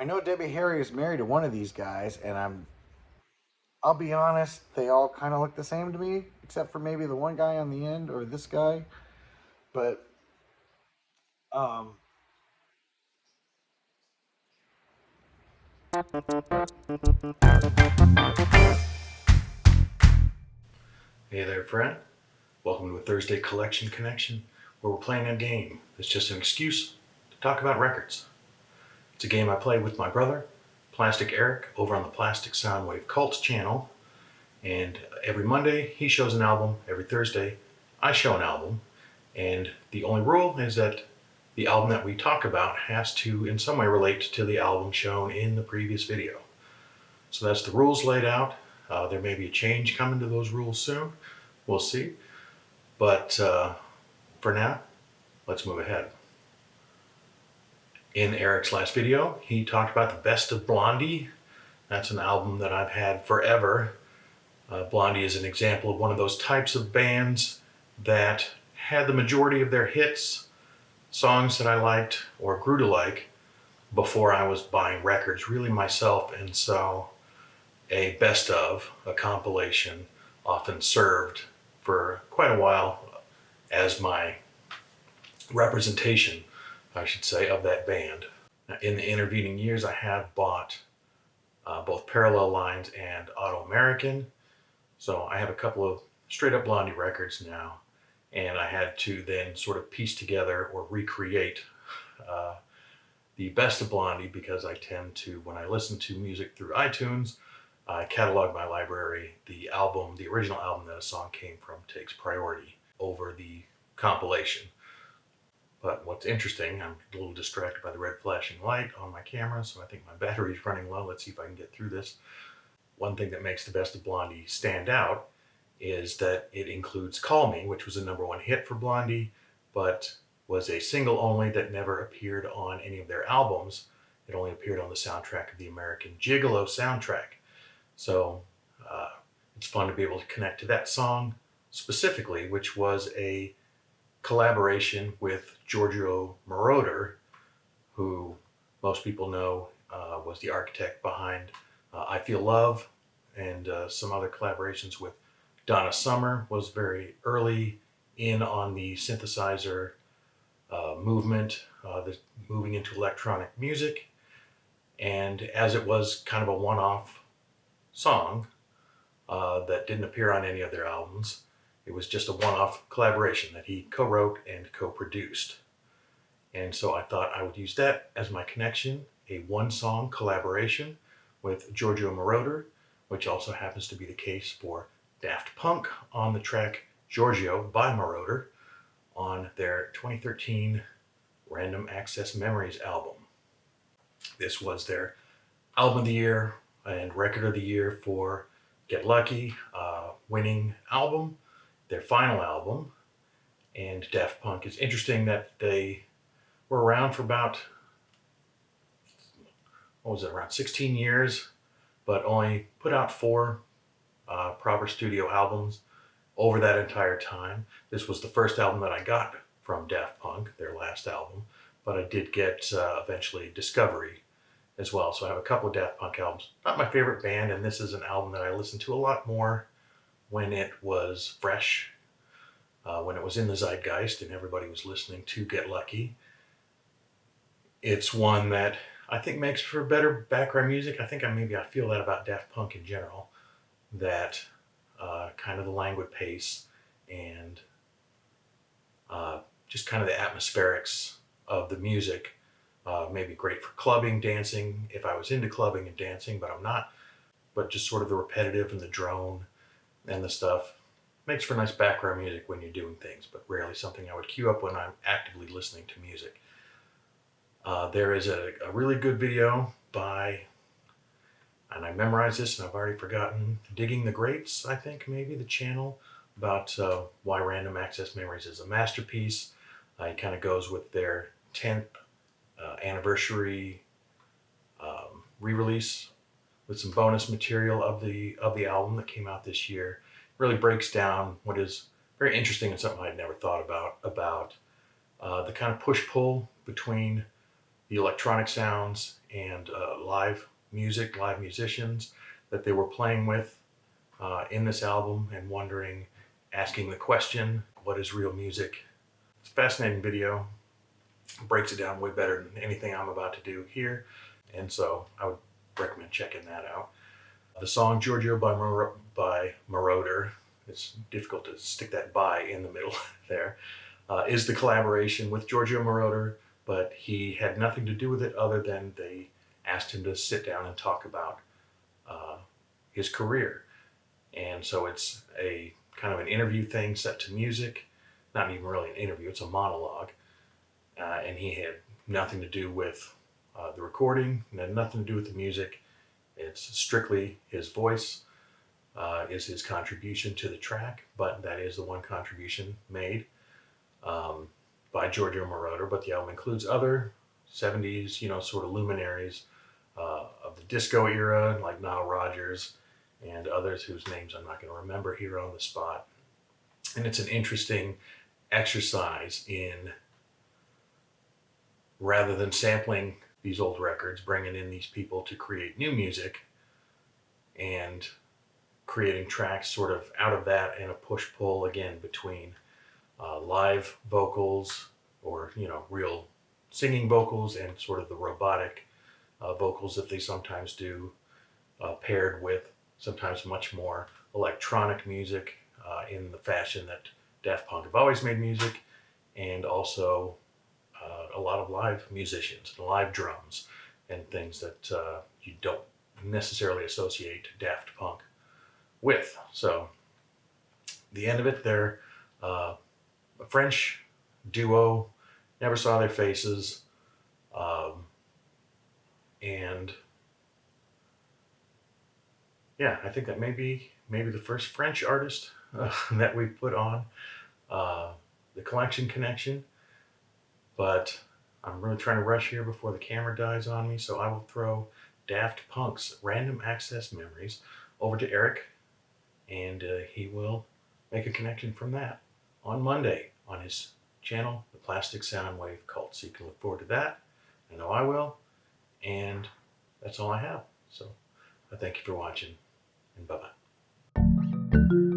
I know Debbie Harry is married to one of these guys, and I'll be honest, they all kind of look the same to me, except for maybe the one guy on the end or this guy. But um, Hey there, friend. Welcome to a Thursday Collection Connection, where we're playing a game that's just an excuse to talk about records. It's a game I play with my brother, Plastic Eric, over on the Plastic Soundwave Cults channel. And every Monday, he shows an album. Every Thursday, I show an album. And the only rule is that the album that we talk about has to, in some way, relate to the album shown in the previous video. So that's the rules laid out. There may be a change coming to those rules soon. We'll see. But for now, let's move ahead. In Eric's last video, he talked about the best of Blondie. That's an album that I've had forever. Blondie is an example of one of those types of bands that had the majority of their hits, songs that I liked or grew to like before I was buying records really myself. And so a best of, a compilation, often served for quite a while as my representation, I should say, of that band. In the intervening years, I have bought both Parallel Lines and Auto American. So I have a couple of straight up Blondie records now. And I had to then sort of piece together or recreate the best of Blondie, because I tend to, when I listen to music through iTunes, I catalog my library. The original album that a song came from takes priority over the compilation. But what's interesting, I'm a little distracted by the red flashing light on my camera, so I think my battery's running low. Let's see if I can get through this. One thing that makes the best of Blondie stand out is that it includes Call Me, which was a #1 hit for Blondie, but was a single only that never appeared on any of their albums. It only appeared on the soundtrack of the American Gigolo soundtrack. So it's fun to be able to connect to that song specifically, which was a collaboration with Giorgio Moroder, who most people know was the architect behind I Feel Love, and some other collaborations with Donna Summer. Was very early in on the synthesizer movement, moving into electronic music. And as it was kind of a one-off song that didn't appear on any of their albums, it was just a one-off collaboration that he co-wrote and co-produced. And so I thought I would use that as my connection, a one-song collaboration with Giorgio Moroder, which also happens to be the case for Daft Punk on the track Giorgio by Moroder on their 2013 Random Access Memories album. This was their album of the year and record of the year for Get Lucky, winning album, their final album. And Daft Punk, is interesting that they were around for about, around 16 years, but only put out 4 proper studio albums over that entire time. This was the first album that I got from Daft Punk, their last album, but I did get eventually Discovery as well. So I have a couple of Daft Punk albums. Not my favorite band, and this is an album that I listened to a lot more when it was fresh, when it was in the zeitgeist and everybody was listening to Get Lucky. It's one that I think makes for better background music. I think I feel that about Daft Punk in general, that kind of the languid pace and just kind of the atmospherics of the music may be great for clubbing, dancing, if I was into clubbing and dancing, but I'm not. But just sort of the repetitive and the drone and the stuff makes for nice background music when you're doing things, but rarely something I would queue up when I'm actively listening to music. There is a really good video by, and I memorized this and I've already forgotten, Digging the Greats, I think, maybe the channel, about why Random Access Memories is a masterpiece. It kind of goes with their 10th anniversary re-release with some bonus material of the album that came out this year. Really breaks down what is very interesting and something I'd never thought about the kind of push-pull between the electronic sounds and live music, live musicians that they were playing with in this album, and wondering, asking the question, what is real music? It's a fascinating video. Breaks it down way better than anything I'm about to do here. And so I would recommend checking that out. The song Giorgio by Moroder, it's difficult to stick that by in the middle there, is the collaboration with Giorgio Moroder, but he had nothing to do with it other than they asked him to sit down and talk about uh, his career. And so it's a kind of an interview thing set to music. Not even really an interview, it's a monologue. And he had nothing to do with the recording, had nothing to do with the music. It's strictly his voice is his contribution to the track, but that is the one contribution made by Giorgio Moroder. But the album includes other 70s, sort of luminaries of the disco era, like Nile Rodgers and others whose names I'm not going to remember here on the spot. And it's an interesting exercise in, rather than sampling these old records, bringing in these people to create new music and creating tracks sort of out of that, and a push-pull again between live vocals, or real singing vocals, and sort of the robotic vocals that they sometimes do, paired with sometimes much more electronic music in the fashion that Daft Punk have always made music, and also a lot of live musicians, live drums, and things that you don't necessarily associate Daft Punk with. So the end of it, they're a French duo, never saw their faces, and yeah, I think that may be maybe the first French artist that we put on the Collection Connection. But I'm really trying to rush here before the camera dies on me, so I will throw Daft Punk's Random Access Memories over to Eric, and he will make a connection from that on Monday on his channel, The Plastic Soundwave Cult. So you can look forward to that. I know I will. And that's all I have. So I thank you for watching, and bye-bye.